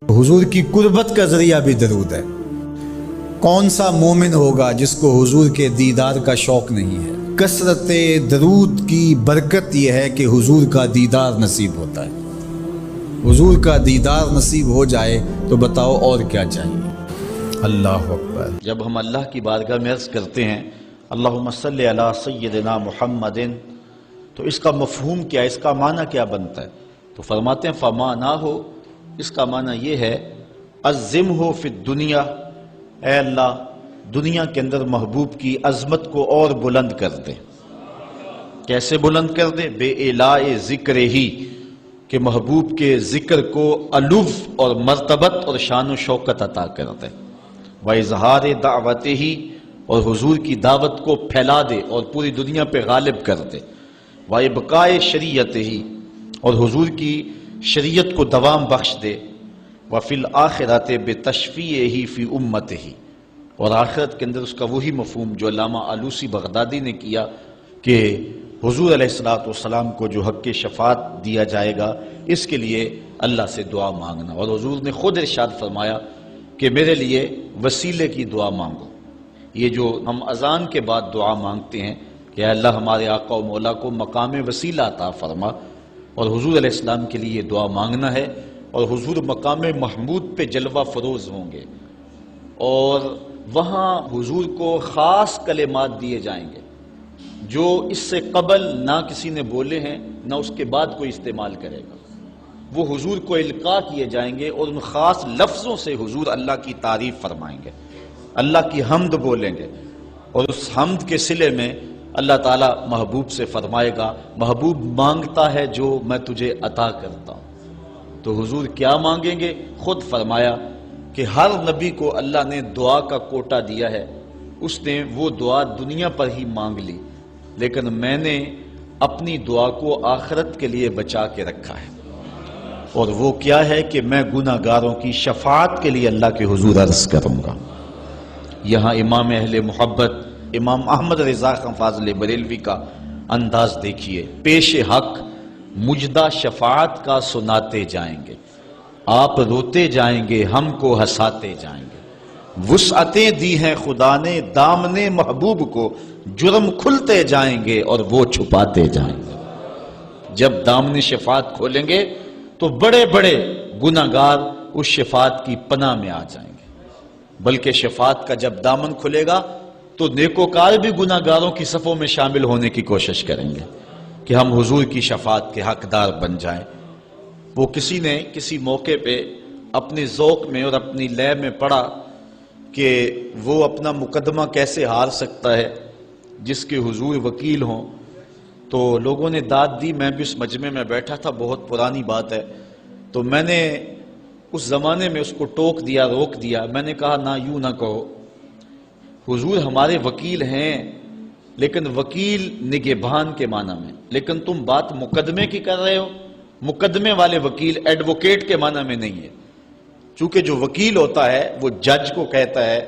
حضور کی قربت کا ذریعہ بھی درود ہے۔ کون سا مومن ہوگا جس کو حضور کے دیدار کا شوق نہیں ہے؟ کثرت درود کی برکت یہ ہے کہ حضور کا دیدار نصیب ہوتا ہے۔ حضور کا دیدار نصیب ہو جائے تو بتاؤ اور کیا چاہیے؟ اللہ اکبر۔ جب ہم اللہ کی بارگاہ میں عرض کرتے ہیں اللہم صلی علی سیدنا محمد، تو اس کا مفہوم کیا ہے، اس کا معنی کیا بنتا ہے؟ تو فرماتے ہیں فمعناہ، اس کا معنی یہ ہے عظمہ فی الدنیا، اے اللہ دنیا کے اندر محبوب کی عظمت کو اور بلند کر دے۔ کیسے بلند کر دے؟ بے اعلاء ذکر ہی، کہ محبوب کے ذکر کو علو اور مرتبت اور شان و شوکت عطا کر دے۔ وَإِظْهَارِ دَعْوَتِهِ، اور حضور کی دعوت کو پھیلا دے اور پوری دنیا پہ غالب کر دے۔ وَإِبْقَاءِ شَرِيَّتِهِ، اور حضور کی شریعت کو دوام بخش دے۔ وَفِي الْآخِرَةِ بِتَشْفِيعِهِ فِي أُمَّتِهِ، اور آخرت کے اندر اس کا وہی مفہوم جو علامہ آلوسی بغدادی نے کیا کہ حضور علیہ السلام کو جو حق شفاعت دیا جائے گا، اس کے لیے اللہ سے دعا مانگنا۔ اور حضور نے خود ارشاد فرمایا کہ میرے لیے وسیلے کی دعا مانگو۔ یہ جو ہم اذان کے بعد دعا مانگتے ہیں کہ اے اللہ ہمارے آقا و مولا کو مقام وسیلہ عطا فرما، اور حضور علیہ السلام کے لیے یہ دعا مانگنا ہے۔ اور حضور مقام محمود پہ جلوہ فروز ہوں گے، اور وہاں حضور کو خاص کلمات دیے جائیں گے جو اس سے قبل نہ کسی نے بولے ہیں نہ اس کے بعد کوئی استعمال کرے گا۔ وہ حضور کو القاء کیے جائیں گے اور ان خاص لفظوں سے حضور اللہ کی تعریف فرمائیں گے، اللہ کی حمد بولیں گے، اور اس حمد کے صلے میں اللہ تعالیٰ محبوب سے فرمائے گا محبوب مانگتا ہے جو میں تجھے عطا کرتا ہوں۔ تو حضور کیا مانگیں گے؟ خود فرمایا کہ ہر نبی کو اللہ نے دعا کا کوٹا دیا ہے، اس نے وہ دعا دنیا پر ہی مانگ لی، لیکن میں نے اپنی دعا کو آخرت کے لیے بچا کے رکھا ہے، اور وہ کیا ہے کہ میں گناہ گاروں کی شفاعت کے لیے اللہ کے حضور عرض کروں گا۔ یہاں امام اہل محبت امام احمد رضا خان فاضل بریلوی کا انداز دیکھیے، پیش حق مجدہ شفاعت کا سناتے جائیں گے، آپ روتے جائیں گے ہم کو ہنساتے جائیں گے، وسعتیں دی ہیں خدا نے دامن محبوب کو، جرم کھلتے جائیں گے اور وہ چھپاتے جائیں گے۔ جب دامن شفاعت کھولیں گے تو بڑے بڑے گناہ گار اس شفاعت کی پناہ میں آ جائیں گے، بلکہ شفاعت کا جب دامن کھلے گا تو نیکوکار بھی گناہ گاروں کی صفوں میں شامل ہونے کی کوشش کریں گے کہ ہم حضور کی شفاعت کے حقدار بن جائیں۔ وہ کسی نے کسی موقع پہ اپنے ذوق میں اور اپنی لے میں پڑھا کہ وہ اپنا مقدمہ کیسے ہار سکتا ہے جس کے حضور وکیل ہوں، تو لوگوں نے داد دی۔ میں بھی اس مجمع میں بیٹھا تھا، بہت پرانی بات ہے، تو میں نے اس زمانے میں اس کو ٹوک دیا، روک دیا۔ میں نے کہا نہ یوں نہ کہو، حضور ہمارے وکیل ہیں، لیکن وکیل نگہبان کے معنی میں، لیکن تم بات مقدمے کی کر رہے ہو، مقدمے والے وکیل ایڈوکیٹ کے معنی میں نہیں ہے۔ چونکہ جو وکیل ہوتا ہے وہ جج کو کہتا ہے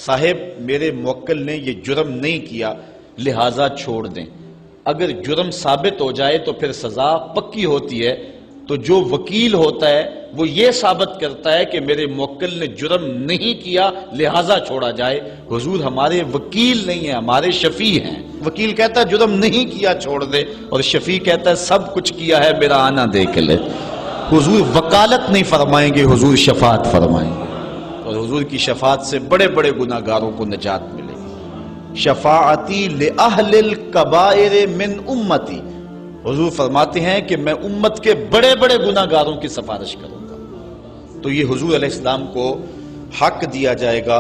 صاحب میرے موکل نے یہ جرم نہیں کیا لہٰذا چھوڑ دیں، اگر جرم ثابت ہو جائے تو پھر سزا پکی ہوتی ہے۔ تو جو وکیل ہوتا ہے وہ یہ ثابت کرتا ہے کہ میرے موکل نے جرم نہیں کیا لہٰذا چھوڑا جائے۔ حضور ہمارے وکیل نہیں ہیں، ہمارے شفیع ہیں۔ وکیل کہتا ہے جرم نہیں کیا چھوڑ دے، اور شفیع کہتا ہے سب کچھ کیا ہے میرا آنا دیکھ لے۔ حضور وکالت نہیں فرمائیں گے، حضور شفاعت فرمائیں گے، اور حضور کی شفاعت سے بڑے بڑے گناہ گاروں کو نجات ملے گی۔ شفاعتی لأہل الکبائر من امتی، حضور فرماتے ہیں کہ میں امت کے بڑے بڑے گناہ گاروں کی سفارش کروں گا۔ تو یہ حضور علیہ السلام کو حق دیا جائے گا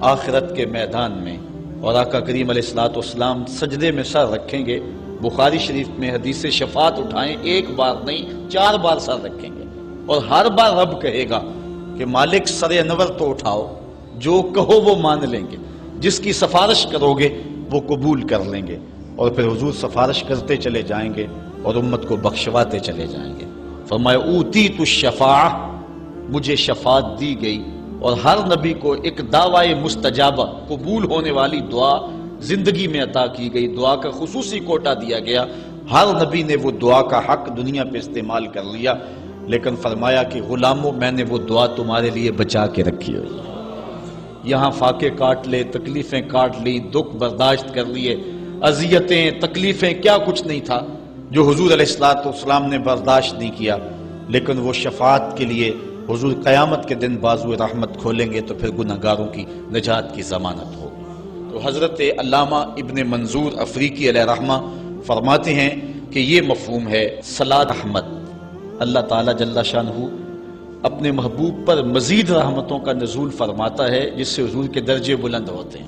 آخرت کے میدان میں، اور آقا کریم علیہ السلام سجدے میں سر رکھیں گے۔ بخاری شریف میں حدیث شفاعت اٹھائیں، ایک بار نہیں 4 بار سر رکھیں گے، اور ہر بار رب کہے گا کہ مالک سر انور تو اٹھاؤ، جو کہو وہ مان لیں گے، جس کی سفارش کرو گے وہ قبول کر لیں گے، اور پھر حضور سفارش کرتے چلے جائیں گے اور امت کو بخشواتے چلے جائیں گے۔ فرمایا اوتیت الشفاعہ، مجھے شفاعت دی گئی، اور ہر نبی کو ایک دعوی مستجابہ قبول ہونے والی دعا زندگی میں عطا کی گئی، دعا کا خصوصی کوٹا دیا گیا۔ ہر نبی نے وہ دعا کا حق دنیا پہ استعمال کر لیا، لیکن فرمایا کہ غلاموں میں نے وہ دعا تمہارے لیے بچا کے رکھی ہوئی ہے۔ یہاں فاقے کاٹ لے، تکلیفیں کاٹ لی، دکھ برداشت کر لیے، اذیتیں، تکلیفیں، کیا کچھ نہیں تھا جو حضور علیہ السلام نے برداشت نہیں کیا، لیکن وہ شفاعت کے لیے حضور قیامت کے دن بازو رحمت کھولیں گے تو پھر گناہگاروں کی نجات کی ضمانت ہوگی۔ تو حضرت علامہ ابن منظور افریقی علیہ رحمہ فرماتے ہیں کہ یہ مفہوم ہے صلاۃ رحمت۔ اللہ تعالیٰ جل شانہ اپنے محبوب پر مزید رحمتوں کا نزول فرماتا ہے، جس سے حضور کے درجے بلند ہوتے ہیں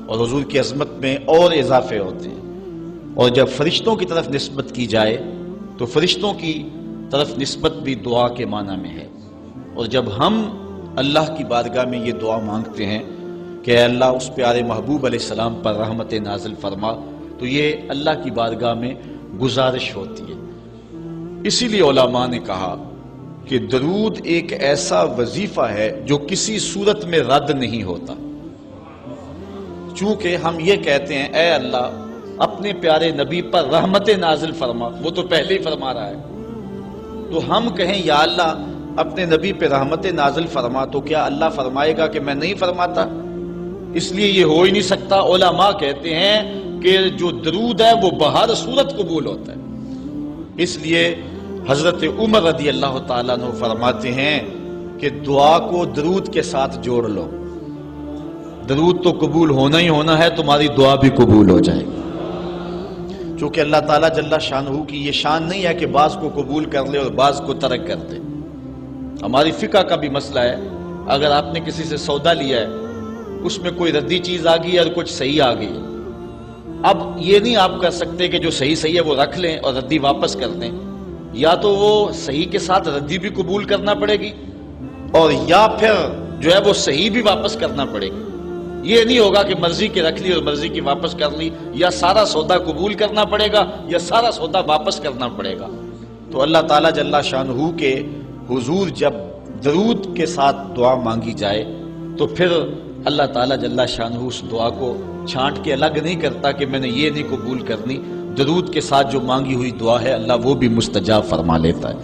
اور حضور کی عظمت میں اور اضافے ہوتے ہیں۔ اور جب فرشتوں کی طرف نسبت کی جائے تو فرشتوں کی طرف نسبت بھی دعا کے معنی میں ہے۔ اور جب ہم اللہ کی بارگاہ میں یہ دعا مانگتے ہیں کہ اے اللہ اس پیارے محبوب علیہ السلام پر رحمت نازل فرما، تو یہ اللہ کی بارگاہ میں گزارش ہوتی ہے۔ اسی لیے علماء نے کہا کہ درود ایک ایسا وظیفہ ہے جو کسی صورت میں رد نہیں ہوتا۔ چونکہ ہم یہ کہتے ہیں اے اللہ اپنے پیارے نبی پر رحمت نازل فرما، وہ تو پہلے ہی فرما رہا ہے، تو ہم کہیں یا اللہ اپنے نبی پہ رحمت نازل فرما، تو کیا اللہ فرمائے گا کہ میں نہیں فرماتا؟ اس لیے یہ ہو ہی نہیں سکتا۔ علماء کہتے ہیں کہ جو درود ہے وہ بہر صورت قبول ہوتا ہے۔ اس لیے حضرت عمر رضی اللہ تعالیٰ عنہ فرماتے ہیں کہ دعا کو درود کے ساتھ جوڑ لو، درود تو قبول ہونا ہی ہونا ہے، تمہاری دعا بھی قبول ہو جائے گی۔ چونکہ اللہ تعالیٰ جل شانہ کی یہ شان نہیں ہے کہ بعض کو قبول کر لے اور بعض کو ترک کر دے۔ ہماری فقہ کا بھی مسئلہ ہے، اگر آپ نے کسی سے سودا لیا ہے، اس میں کوئی ردی چیز آ گئی اور کچھ صحیح آ گئی، اب یہ نہیں آپ کر سکتے کہ جو صحیح ہے وہ رکھ لیں اور ردی واپس کر دیں، یا تو وہ صحیح کے ساتھ ردی بھی قبول کرنا پڑے گی اور یا پھر جو ہے وہ صحیح بھی واپس کرنا پڑے گی۔ یہ نہیں ہوگا کہ مرضی کی رکھ لی اور مرضی کی واپس کر لی، یا سارا سودا قبول کرنا پڑے گا یا سارا سودا واپس کرنا پڑے گا۔ تو اللہ تعالیٰ جل شانہ کے حضور جب درود کے ساتھ دعا مانگی جائے تو پھر اللہ تعالیٰ جل شانہ اس دعا کو چھانٹ کے الگ نہیں کرتا کہ میں نے یہ نہیں قبول کرنی، درود کے ساتھ جو مانگی ہوئی دعا ہے اللہ وہ بھی مستجاب فرما لیتا ہے،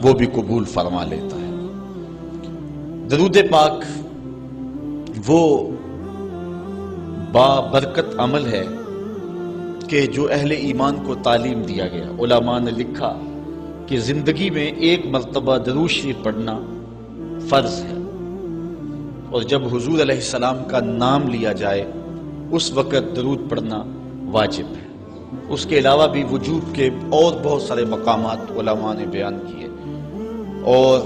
وہ بھی قبول فرما لیتا ہے۔ درود پاک وہ بابرکت عمل ہے کہ جو اہل ایمان کو تعلیم دیا گیا۔ علماء نے لکھا کہ زندگی میں ایک مرتبہ درود شریف پڑھنا فرض ہے، اور جب حضور علیہ السلام کا نام لیا جائے اس وقت درود پڑھنا واجب ہے۔ اس کے علاوہ بھی وجوب کے اور بہت سارے مقامات علماء نے بیان کیے، اور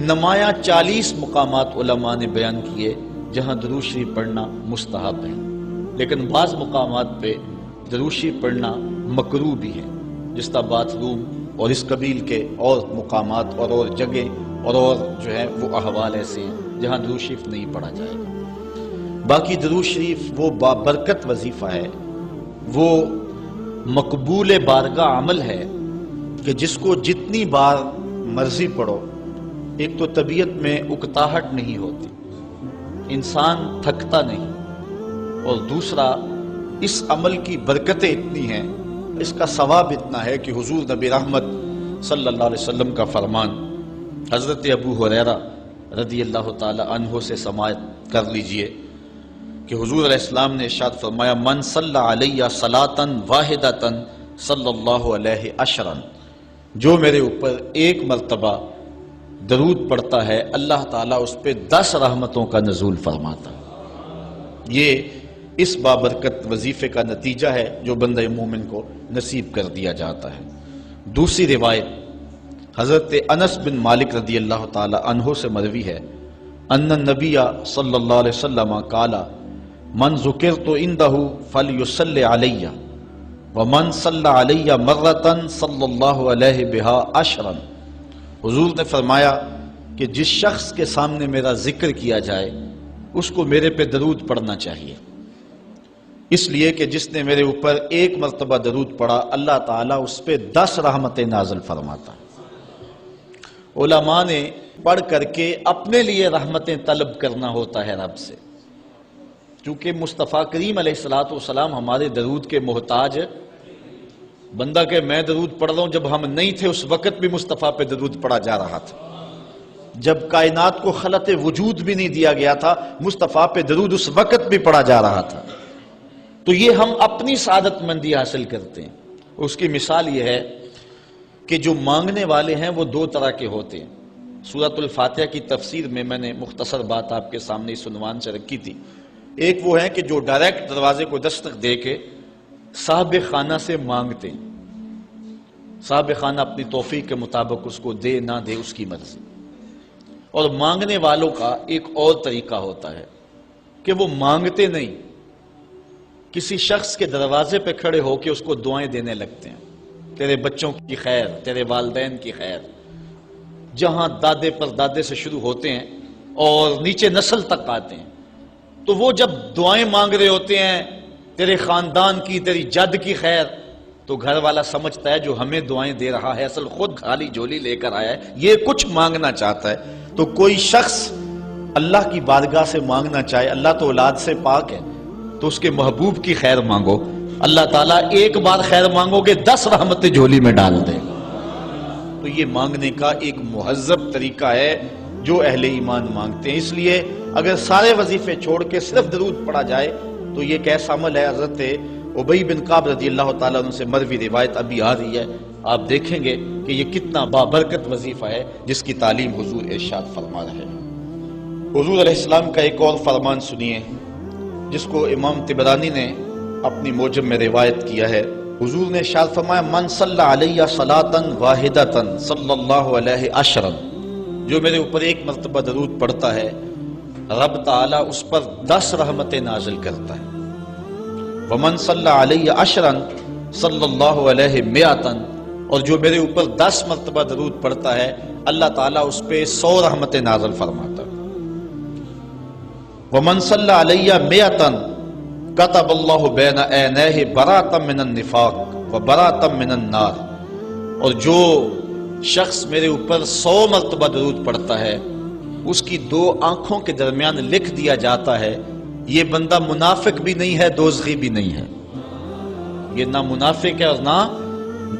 نمایاں 40 مقامات علماء نے بیان کیے جہاں درود شریف پڑھنا مستحب ہے، لیکن بعض مقامات پہ درود شریف پڑھنا مکروہ بھی ہے، جس طرح باتھ روم اور اس قبیل کے اور مقامات اور جگہ اور جو ہے وہ احوال ایسے ہیں جہاں درود شریف نہیں پڑھا جائے گا۔ باقی درود شریف وہ بابرکت وظیفہ ہے، وہ مقبول بارگاہ عمل ہے کہ جس کو جتنی بار مرضی پڑھو، ایک تو طبیعت میں اکتاہٹ نہیں ہوتی، انسان تھکتا نہیں، اور دوسرا اس عمل کی برکتیں اتنی ہیں، اس کا ثواب اتنا ہے کہ حضور نبی رحمت صلی اللہ علیہ وسلم کا فرمان حضرت ابو ہریرہ رضی اللہ تعالی عنہ سے سماعت کر لیجئے کہ حضور علیہ السلام نے ارشاد فرمایا من صلی علیہ صلاۃً واحدۃ صلی اللہ علیہ عشرا، جو میرے اوپر ایک مرتبہ درود پڑھتا ہے اللہ تعالیٰ اس پہ 10 رحمتوں کا نزول فرماتا ہے۔ یہ اس بابرکت وظیفے کا نتیجہ ہے جو بندہ مومن کو نصیب کر دیا جاتا ہے۔ دوسری روایت حضرت انس بن مالک رضی اللہ تعالی عنہ سے مروی ہے ان النبی صلی اللہ علیہ وسلم قال من ذکرت عنده فلیصلی علی ومن صلی علی مرۃ صلی اللہ علیہ بها عشرا۔ حضور نے فرمایا کہ جس شخص کے سامنے میرا ذکر کیا جائے اس کو میرے پہ درود پڑھنا چاہیے، اس لیے کہ جس نے میرے اوپر ایک مرتبہ درود پڑھا اللہ تعالیٰ اس پہ 10 رحمتیں نازل فرماتا۔ علماء نے پڑھ کر کے اپنے لیے رحمتیں طلب کرنا ہوتا ہے رب سے، کیونکہ مصطفیٰ کریم علیہ الصلوۃ والسلام ہمارے درود کے محتاج بندہ کہ میں درود پڑھ رہا ہوں، جب ہم نہیں تھے اس وقت بھی مصطفیٰ پہ درود پڑھا جا رہا تھا، جب کائنات کو خلق وجود بھی نہیں دیا گیا تھا مصطفیٰ پہ درود اس وقت بھی پڑھا جا رہا تھا۔ تو یہ ہم اپنی سعادت مندی حاصل کرتے ہیں۔ اس کی مثال یہ ہے کہ جو مانگنے والے ہیں وہ دو طرح کے ہوتے ہیں۔ سورۃ الفاتحہ کی تفسیر میں نے مختصر بات آپ کے سامنے اس عنوان سے رکھی تھی۔ ایک وہ ہے کہ جو ڈائریکٹ دروازے کو دستک دے کے صاحب خانہ سے مانگتے ہیں، صاحب خانہ اپنی توفیق کے مطابق اس کو دے نہ دے اس کی مرضی۔ اور مانگنے والوں کا ایک اور طریقہ ہوتا ہے کہ وہ مانگتے نہیں، کسی شخص کے دروازے پہ کھڑے ہو کے اس کو دعائیں دینے لگتے ہیں، تیرے بچوں کی خیر، تیرے والدین کی خیر، جہاں دادے پر دادے سے شروع ہوتے ہیں اور نیچے نسل تک آتے ہیں۔ تو وہ جب دعائیں مانگ رہے ہوتے ہیں تیرے خاندان کی، تیری جد کی خیر، تو گھر والا سمجھتا ہے جو ہمیں دعائیں دے رہا ہے اصل خود خالی جھولی لے کر آیا ہے، یہ کچھ مانگنا چاہتا ہے۔ تو کوئی شخص اللہ کی بارگاہ سے مانگنا چاہے، اللہ تو اولاد سے پاک ہے، تو اس کے محبوب کی خیر مانگو، اللہ تعالیٰ ایک بار خیر مانگو گے 10 رحمتیں جھولی میں ڈال دے گا۔ تو یہ مانگنے کا ایک مہذب طریقہ ہے جو اہل ایمان مانگتے ہیں۔ اس لیے اگر سارے وظیفے چھوڑ کے صرف درود پڑھا جائے تو یہ کیسا عمل ہے۔ حضرت ابی بن کعب رضی اللہ تعالیٰ عنہ سے مروی روایت ابھی آ رہی ہے، آپ دیکھیں گے کہ یہ کتنا بابرکت وظیفہ ہے جس کی تعلیم حضور ارشاد فرما رہے ہیں۔ حضور علیہ السلام کا ایک اور فرمان سنیے جس کو امام طبرانی نے اپنی موجم میں روایت کیا ہے۔ حضور نے ارشاد فرمایا من صلی علیہ صلاۃ واحدۃ صلی اللہ علیہ عشرا، جو میرے اوپر ایک مرتبہ درود پڑھتا ہے رب تعالیٰ اس پر 10 رحمتیں نازل کرتا ہے۔ ومن صلی علیہ عشرا صلی اللہ علیہ مئۃ، اور جو میرے اوپر 10 مرتبہ درود پڑھتا ہے اللہ تعالیٰ اس پہ 100 رحمتیں نازل فرماتا ہے۔ ومن صلی علیہ مئۃ کتب اللہ بین عینیہ براۃ من النفاق وبراۃ من النار، اور جو شخص میرے اوپر 100 مرتبہ درود پڑھتا ہے اس کی 2 آنکھوں کے درمیان لکھ دیا جاتا ہے یہ بندہ منافق بھی نہیں ہے دوزخی بھی نہیں ہے، یہ نہ منافق ہے اور نہ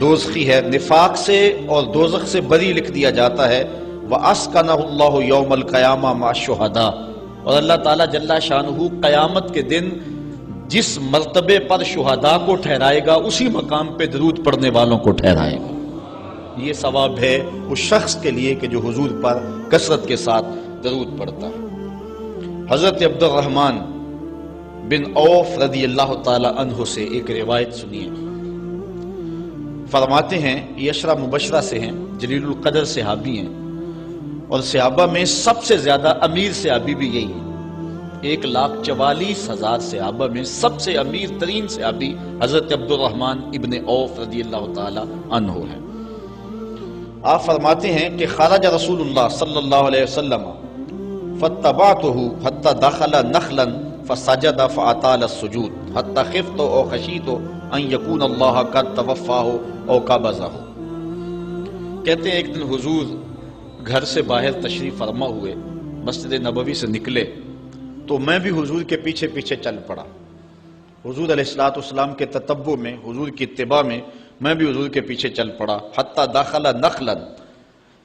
دوزخی ہے، نفاق سے اور دوزخ سے بری لکھ دیا جاتا ہے۔ وَأَسْكَنَهُ اللَّهُ يَوْمَ الْقِيَامَةِ مَعَ الشُّهَدَاءِ، اور اللہ تعالیٰ جل شانہ قیامت کے دن جس مرتبے پر شہداء کو ٹھہرائے گا اسی مقام پہ درود پڑھنے والوں کو ٹھہرائے گا۔ یہ ثواب ہے اس شخص کے لیے کہ جو حضور پر کثرت کے ساتھ درود پڑھتا ہے۔ حضرت عبد الرحمن بن عوف رضی اللہ تعالی عنہ سے ایک روایت سنیے، فرماتے ہیں یہ عشرہ مبشرہ سے ہیں، جلیل القدر صحابی ہیں، اور صحابہ میں سب سے زیادہ امیر صحابی بھی یہی ہے۔ 1,44,000 صحابہ میں سب سے امیر ترین صحابی حضرت عبد الرحمن ابن عوف رضی اللہ تعالی عنہ ہے۔ آپ فرماتے ہیں کہ خرج رسول اللہ صلی اللہ علیہ وسلم فاتبعته حتى دخل نخلا فسجد فاطال السجود حتى خفت او خشیت ان يكون الله قد توفاه او قبضه۔ کہتے ہیں ایک دن حضور گھر سے باہر تشریف فرما ہوئے، مسجد نبوی سے نکلے تو میں بھی حضور کے پیچھے پیچھے چل پڑا۔ حضور علیہ السلام کے تتبع میں، حضور کی اتباع میں میں بھی حضور کے پیچھے چل پڑا۔ حتی داخل نخلا،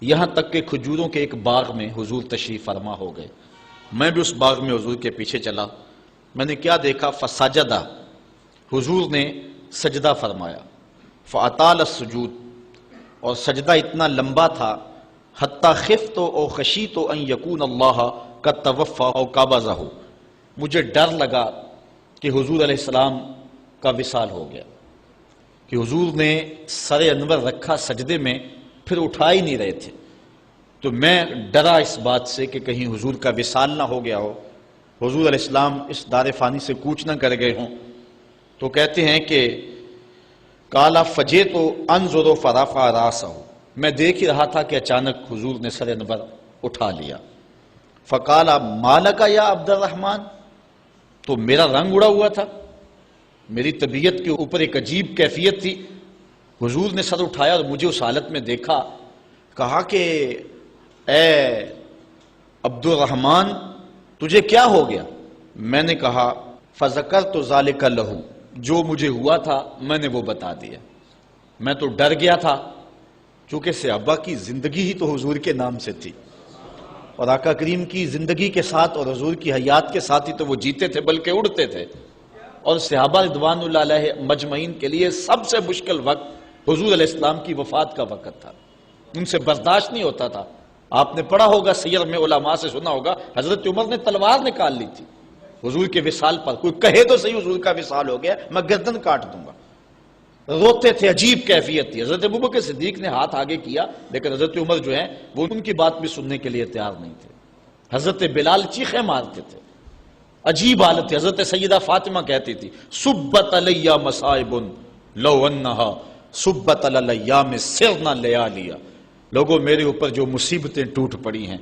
یہاں تک کہ کھجوروں کے ایک باغ میں حضور تشریف فرما ہو گئے، میں بھی اس باغ میں حضور کے پیچھے چلا۔ میں نے کیا دیکھا؟ فسجدہ، حضور نے سجدہ فرمایا، فاطال السجود، اور سجدہ اتنا لمبا تھا، حتی خفت او خشیت ان یکون اللہ قد توفى او قبضه، مجھے ڈر لگا کہ حضور علیہ السلام کا وصال ہو گیا، کہ حضور نے سر انور رکھا سجدے میں پھر اٹھا ہی نہیں رہے تھے، تو میں ڈرا اس بات سے کہ کہیں حضور کا وصال نہ ہو گیا ہو، حضور علیہ السلام اس دار فانی سے کوچ نہ کر گئے ہوں۔ تو کہتے ہیں کہ قال فجئت انظر فرفع راسه، میں دیکھ ہی رہا تھا کہ اچانک حضور نے سر انور اٹھا لیا۔ فقال مالک یا عبد الرحمن، تو میرا رنگ اڑا ہوا تھا، میری طبیعت کے اوپر ایک عجیب کیفیت تھی، حضور نے سر اٹھایا اور مجھے اس حالت میں دیکھا، کہا کہ اے عبد الرحمن تجھے کیا ہو گیا؟ میں نے کہا فذکرت ذالک لہ، جو مجھے ہوا تھا میں نے وہ بتا دیا۔ میں تو ڈر گیا تھا، چونکہ صحابہ کی زندگی ہی تو حضور کے نام سے تھی، اور آقا کریم کی زندگی کے ساتھ اور حضور کی حیات کے ساتھ ہی تو وہ جیتے تھے بلکہ اڑتے تھے۔ اور صحابہ رضوان اللہ علیہ مجمعین کے لیے سب سے مشکل وقت حضور علیہ السلام کی وفات کا وقت تھا، ان سے برداشت نہیں ہوتا تھا۔ آپ نے پڑھا ہوگا، سیر میں علماء سے سنا ہوگا، حضرت عمر نے تلوار نکال لی تھی حضور کے وصال پر، کوئی کہے تو صحیح حضور کا وصال ہو گیا، میں گردن کاٹ دوں گا۔ روتے تھے، عجیب کیفیت تھی۔ حضرت ابوبکر صدیق نے ہاتھ آگے کیا، لیکن حضرت عمر جو ہیں وہ ان کی بات بھی سننے کے لیے تیار نہیں تھے۔ حضرت بلال چیخیں مارتے تھے، عجیب حالت تھی۔ حضرت سیدہ فاطمہ کہتی تھی، سبت علی مصائب لو انہا سبت علی الیام سرنا لیالیا، لوگوں میرے اوپر جو مصیبتیں ٹوٹ پڑی ہیں،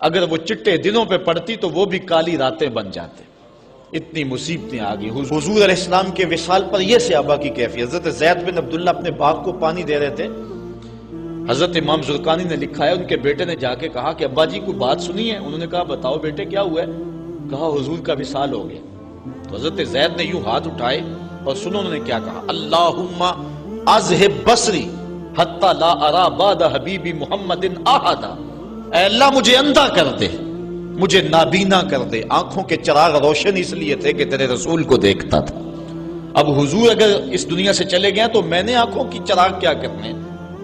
اگر وہ چٹے دنوں پہ پڑتی تو وہ بھی کالی راتیں بن جاتے، اتنی مصیبتیں آ گئی۔ حضور علیہ السلام کے وصال پر یہ صحابہ کی کیفیت۔ حضرت زید بن عبداللہ اپنے باغ کو پانی دے رہے تھے، حضرت امام زرقانی نے لکھا ہے ان کے بیٹے نے جا کے کہا کہ ابا جی کو بات سنی ہے؟ انہوں نے کہا بتاؤ بیٹے کیا ہوا ہے؟ کہا حضور کا وصال ہو گیا۔ تو حضرت زید نے یوں ہاتھ اٹھائے اور سنو انہوں نے کیا کہا، اللہم اذہب بصری حتی لا ارا بعد حبیبی محمد احدا، اے اللہ مجھے اندھا کر دے، مجھے نابینا کر دے۔ آنکھوں کے چراغ روشن اس لیے تھے کہ تیرے رسول کو دیکھتا تھا، اب حضور اگر اس دنیا سے چلے گئے تو میں نے آنکھوں کی چراغ کیا کرنے؟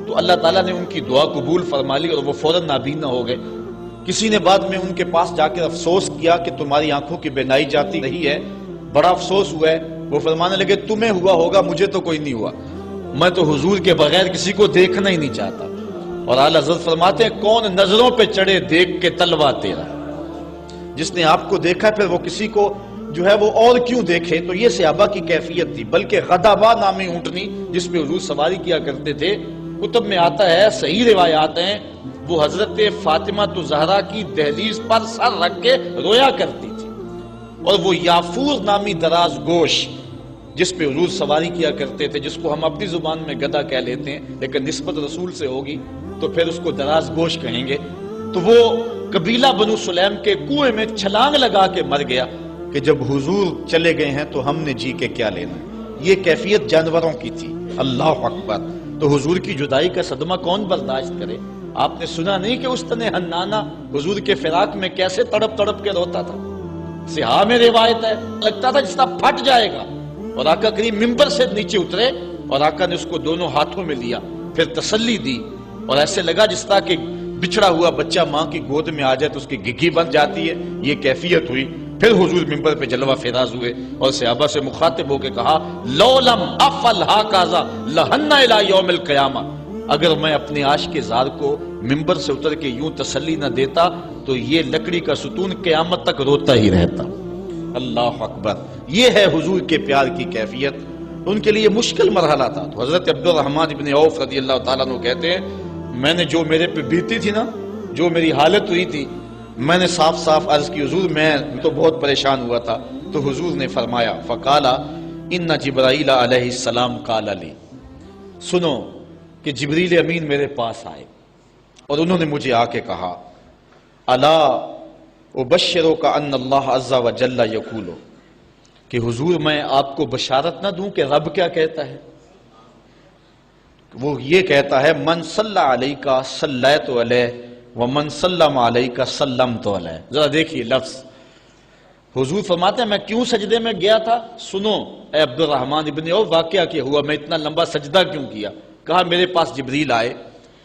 تو اللہ تعالیٰ نے ان کی دعا قبول فرما لی اور وہ فوراً نابینا ہو گئے۔ کسی نے بعد میں ان کے پاس جا کے افسوس کیا کہ تمہاری آنکھوں کی بینائی جاتی رہی ہے، بڑا افسوس ہوا ہے۔ وہ فرمانے لگے تمہیں ہوا ہوگا، مجھے تو کوئی نہیں ہوا، میں تو حضور کے بغیر کسی کو دیکھنا ہی نہیں چاہتا۔ اور اعلیٰ حضرت فرماتے ہیں کون نظروں پہ چڑھے دیکھ کے تلوا تیرا، جس نے آپ کو دیکھا پھر وہ کسی کو جو ہے وہ اور کیوں دیکھے۔ تو یہ صحابہ کی کیفیت تھی۔ بلکہ غدابہ نامی اونٹنی جس پہ حضور سواری کیا کرتے تھے، کتب میں آتا ہے، صحیح روایات ہیں، وہ حضرت فاطمہ زہرا کی دہلیز پر سر رکھ کے رویا کرتی تھی۔ اور وہ یافور نامی دراز گوش جس پہ حضور سواری کیا کرتے تھے، جس کو ہم اپنی زبان میں گدھا کہہ لیتے ہیں لیکن نسبت رسول سے ہوگی تو پھر اس کو دراز گوش کہیں گے، تو وہ قبیلہ بنو سلیم کے کنویں میں چھلانگ لگا کے مر گیا کہ جب حضور چلے گئے ہیں تو ہم نے جی کے کیا لینا۔ یہ کیفیت جانوروں کی تھی۔ اللہ اکبر۔ تو حضور کی جدائی کا صدمہ کون برداشت کرے؟ آپ نے سنا نہیں کہ استن حنانہ حضور کے فراق میں کیسے تڑپ تڑپ کے روتا تھا؟ صحاح میں روایت ہے، لگتا تھا جس طرح پھٹ جائے گا۔ اور آقا کریم ممبر سے نیچے اترے اور آقا نے اس کو دونوں ہاتھوں میں لیا، پھر تسلی دی، اور ایسے لگا جس طرح کہ بچھڑا ہوا بچہ ماں کی گود میں آ جائے تو اس کی گگھی بن جاتی ہے، یہ کیفیت ہوئی۔ پھر حضور ممبر پہ جلوہ فراز ہوئے اور صحابہ سے مخاطب ہو کے کہا لو لم افعل ھکذا لھن الی یوم القیامہ، اگر میں اپنے عاشق زار کو ممبر سے اتر کے یوں تسلی نہ دیتا تو یہ لکڑی کا ستون قیامت تک روتا ہی رہتا۔ اللہ اکبر۔ یہ ہے حضور کے پیار کی کیفیت۔ ان کے لیے مشکل مرحلہ تھا۔ تو حضرت عبد الرحمن بن عوف رضی اللہ تعالیٰ عنہ کہتے ہیں میں نے جو میرے پہ بیتی تھی نا، جو میری حالت ہوئی تھی، میں نے صاف صاف عرض کی حضور میں تو بہت پریشان ہوا تھا۔ تو حضور نے فرمایا فقالا ان جبرائیل علیہ السلام قال لی، سنو کہ جبریل امین میرے پاس آئے اور انہوں نے مجھے آ کے کہا الا ابشرک ان اللہ عز وجل یقول، کہ حضور میں آپ کو بشارت نہ دوں کہ رب کیا کہتا ہے؟ وہ یہ کہتا ہے من صلی علیک صلیت علیہ ومن سلم علیک سلمت علیہ۔ ذرا دیکھیے لفظ، حضور فرماتے ہیں میں کیوں سجدے میں گیا تھا؟ سنو اے عبد الرحمن ابن عوف واقعہ کیا ہوا، میں اتنا لمبا سجدہ کیوں کیا؟ کہا میرے پاس جبریل آئے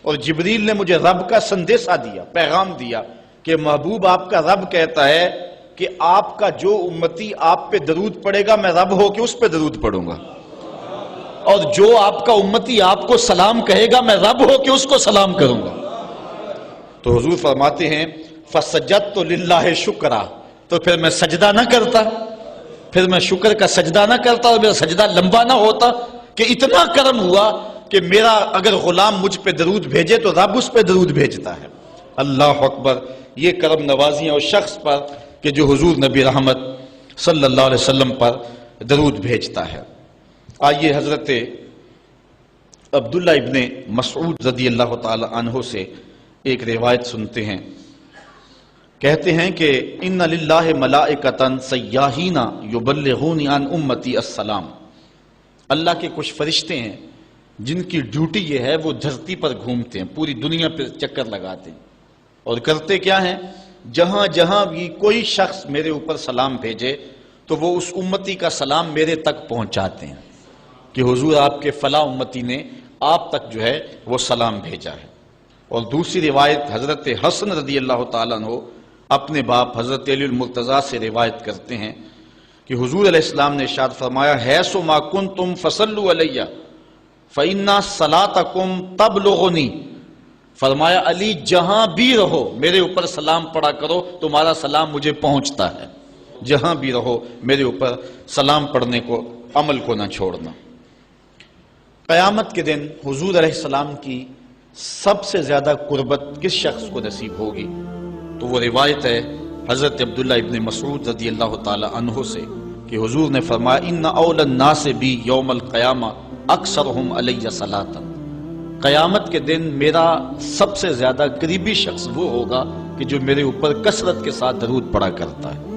اور جبریل نے مجھے رب کا سندیسہ دیا، پیغام دیا کہ محبوب آپ کا رب کہتا ہے کہ آپ کا جو امتی آپ پہ درود پڑے گا میں رب ہو کے اس پہ درود پڑھوں گا، اور جو آپ کا امتی آپ کو سلام کہے گا میں رب ہو کے اس کو سلام کروں گا۔ تو حضور فرماتے ہیں فسجدت للہ شکرا، تو پھر میں سجدہ نہ کرتا، پھر میں شکر کا سجدہ نہ کرتا اور میرا سجدہ لمبا نہ ہوتا کہ اتنا کرم ہوا کہ میرا اگر غلام مجھ پہ درود بھیجے تو رب اس پہ درود بھیجتا ہے۔ اللہ اکبر۔ یہ کرم نوازیاں اس شخص پر کہ جو حضور نبی رحمت صلی اللہ علیہ وسلم پر درود بھیجتا ہے۔ آئیے حضرت عبداللہ ابن مسعود رضی اللہ تعالی عنہ سے ایک روایت سنتے ہیں۔ کہتے ہیں کہ ان للہ ملائکۃ سیاحین یبلغون عن امتی السلام، اللہ کے کچھ فرشتے ہیں جن کی ڈیوٹی یہ ہے وہ دھرتی پر گھومتے ہیں، پوری دنیا پہ چکر لگاتے ہیں، اور کرتے کیا ہیں؟ جہاں جہاں بھی کوئی شخص میرے اوپر سلام بھیجے تو وہ اس امتی کا سلام میرے تک پہنچاتے ہیں کہ حضور آپ کے فلاں امتی نے آپ تک جو ہے وہ سلام بھیجا ہے۔ اور دوسری روایت حضرت حسن رضی اللہ تعالیٰ عنہ اپنے باپ حضرت علی المرتضیٰ سے روایت کرتے ہیں کہ حضور علیہ السلام نے ارشاد فرمایا، حیث ما کنتم فصلوا علیہ فإن صلاتکم تبلغنی، فرمایا علی جہاں بھی رہو میرے اوپر سلام پڑھا کرو، تمہارا سلام مجھے پہنچتا ہے۔ جہاں بھی رہو میرے اوپر سلام پڑھنے کو، عمل کو نہ چھوڑنا۔ قیامت کے دن حضور علیہ السلام کی سب سے زیادہ قربت کس شخص کو نصیب ہوگی؟ تو وہ روایت ہے حضرت عبداللہ ابن مسعود رضی اللہ تعالی عنہ سے کہ حضور نے فرمایا، ان اول الناس بی یوم القیامہ اکثرہم علی صلاۃ، قیامت کے دن میرا سب سے زیادہ قریبی شخص وہ ہوگا کہ جو میرے اوپر کثرت کے ساتھ درود پڑھا کرتا ہے۔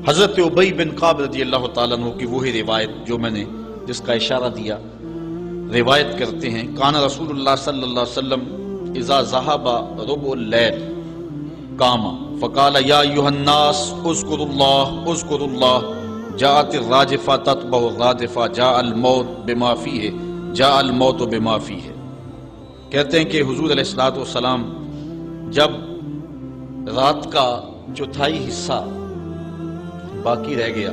حضرت ابی بن کعب رضی اللہ تعالیٰ عنہ کی وہی روایت جو میں نے جس کا اشارہ دیا، روایت کرتے ہیں، کان رسول اللہ صلی اللہ علیہ وسلم اذا ذهب ربع اللیل قام فقال یا ایھا الناس اذکروا اللہ جاءت الراجفہ تتبع الرادفہ جاء الموت بما فیہ جاء الموت بما فیہ۔ کہتے ہیں کہ حضور علیہ الصلوۃ والسلام جب رات کا چوتھائی حصہ باقی رہ گیا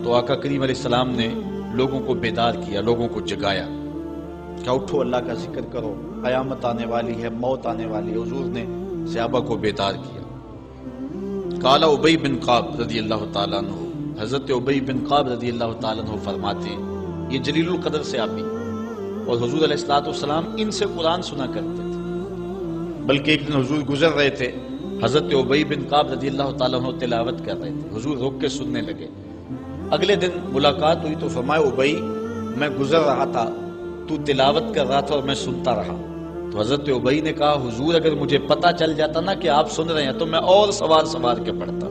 تو آقا کریم علیہ السلام نے لوگوں کو بیدار کیا، لوگوں کو جگایا کہ اٹھو اللہ کا ذکر کرو، قیامت آنے والی ہے، موت آنے والی ہے۔ حضور نے صحابہ کو بیدار کیا۔ قال ابی بن کعب رضی اللہ تعالیٰ عنہ، حضرت ابی بن کعب رضی اللہ تعالیٰ عنہ فرماتے ہیں، یہ جلیل القدر صحابی اور حضور علیہ الصلوۃ والسلام ان سے قرآن سنا کرتے تھے، بلکہ ایک دن حضور گزر رہے تھے، حضرت ابی بن کعب رضی اللہ تعالیٰ عنہ تلاوت کر رہے تھے، حضور رک کے سننے لگے۔ اگلے دن ملاقات ہوئی تو فرمایا، ابی میں گزر رہا تھا، تو تلاوت کر رہا تھا اور میں سنتا رہا۔ تو حضرت ابی نے کہا، حضور اگر مجھے پتہ چل جاتا نا کہ آپ سن رہے ہیں تو میں اور سوار کے پڑھتا۔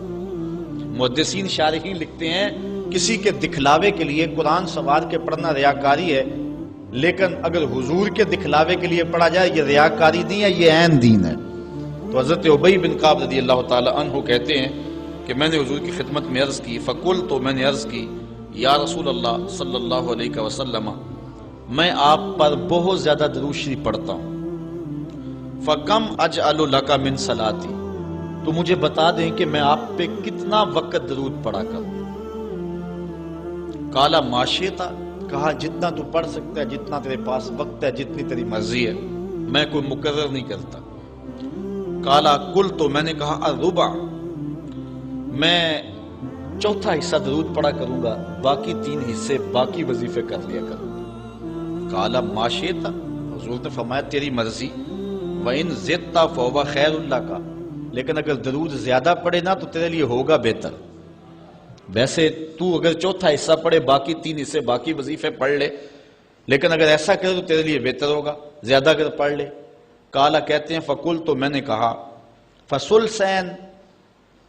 محدثین شارحین لکھتے ہیں، کسی کے دکھلاوے کے لیے قرآن سوار کے پڑھنا ریاکاری ہے، لیکن اگر حضور کے دکھلاوے کے لیے پڑھا جائے یہ ریاکاری نہیں ہے، یہ عین دین ہے۔ تو حضرت ابی بن کعب رضی اللہ تعالی عنہ کہتے ہیں کہ میں نے حضور کی خدمت میں عرض کی، فقلت، تو میں نے عرض کی، یا رسول اللہ صلی اللہ علیہ وسلم، میں آپ پر بہت زیادہ درود شریف پڑھتا ہوں، فکم اجعل لک من صلاتی، تو مجھے بتا دیں کہ میں آپ پہ کتنا وقت درود پڑھا کروں۔ قال ما شئت، کہا جتنا تو پڑھ سکتا ہے، جتنا تیرے پاس وقت ہے، جتنی تیری مرضی ہے، میں کوئی مقرر نہیں کرتا۔ قال قلت، تو میں نے کہا الربع، میں چوتھا حصہ درود پڑھا کروں گا، باقی 3 حصے باقی وظیفے کر لیا کروں گا۔ قال ما شئت، حضور نے فرمایا تیری مرضی، وَإِن زِدْتَ فَهُوَ خَيْرٌ لَكَ، لیکن اگر درود زیادہ پڑھے نا تو تیرے لیے ہوگا بہتر۔ ویسے تو اگر چوتھا حصہ پڑھے، باقی 3 حصے باقی وظیفے پڑھ لے، لیکن اگر ایسا کرے تو تیرے لیے بہتر ہوگا، زیادہ اگر پڑھ لے۔ قال کہتے ہیں فقلت، تو میں نے کہا فثلثین،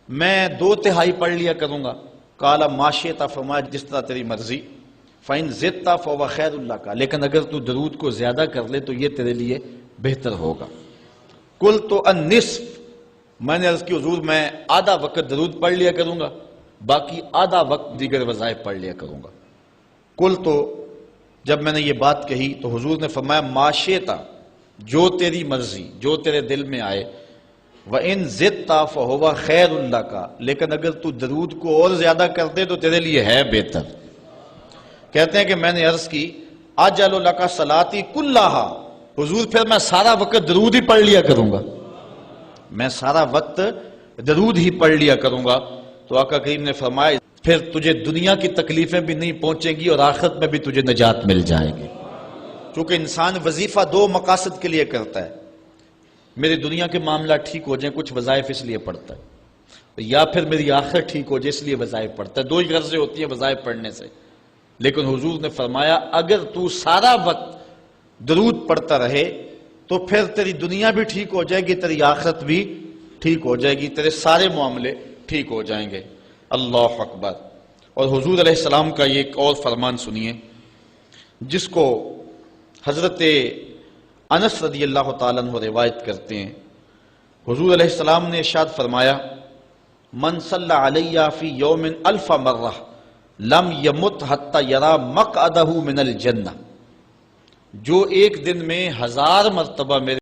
میں 2/3 پڑھ لیا کروں گا۔ قال ما شئت، فرمایا جس طرح تیری مرضی، فَإِن زِدْتَ فَهُوَ خَيْرٌ لَكَ، لیکن اگر تو درود کو زیادہ کر لے تو یہ تیرے لیے بہتر ہوگا۔ قلت النصف، میں نے عرض کی حضور میں آدھا وقت درود پڑھ لیا کروں گا، باقی آدھا وقت دیگر وظائف پڑھ لیا کروں گا۔ قلت، جب میں نے یہ بات کہی تو حضور نے فرمایا ما شئت، جو تیری مرضی، جو تیرے دل میں آئے، وَإِن زِدْتَ فَهُوَ خَيْرٌ لَكَ، لیکن اگر تو درود کو اور زیادہ کر دے تو تیرے لیے ہے بہتر۔ کہتے ہیں کہ میں نے عرض کی اجعل لک صلاتی کلھا، حضور پھر میں سارا وقت درود ہی پڑھ لیا کروں گا، میں سارا وقت درود ہی پڑھ لیا کروں گا۔ تو آقا کریم نے فرمایا پھر تجھے دنیا کی تکلیفیں بھی نہیں پہنچیں گی اور آخرت میں بھی تجھے نجات مل جائے گی، کیونکہ انسان وظیفہ 2 مقاصد کے لیے کرتا ہے، میری دنیا کے معاملہ ٹھیک ہو جائیں، کچھ وظائف اس لیے پڑھتا ہے، یا پھر میری آخرت ٹھیک ہو جائے اس لیے وظائف پڑھتا ہے۔ 2 ہی غرضیں ہوتی ہیں وظائف پڑھنے سے، لیکن حضور نے فرمایا اگر تو سارا وقت درود پڑھتا رہے تو پھر تیری دنیا بھی ٹھیک ہو جائے گی، تیری آخرت بھی ٹھیک ہو جائے گی، تیرے سارے معاملے ٹھیک ہو جائیں گے۔ اللہ اکبر۔ اور حضور علیہ السلام کا یہ ایک اور فرمان سنیے، جس کو حضرت انس رضی اللہ تعالیٰ عنہ روایت کرتے ہیں، حضور علیہ السلام نے ارشاد فرمایا، من صلی علیہ فی یوم 1000 مرہ لم یمت حتی یرا مقعدہ من الجنہ، جو ایک دن میں 1000 مرتبہ میرے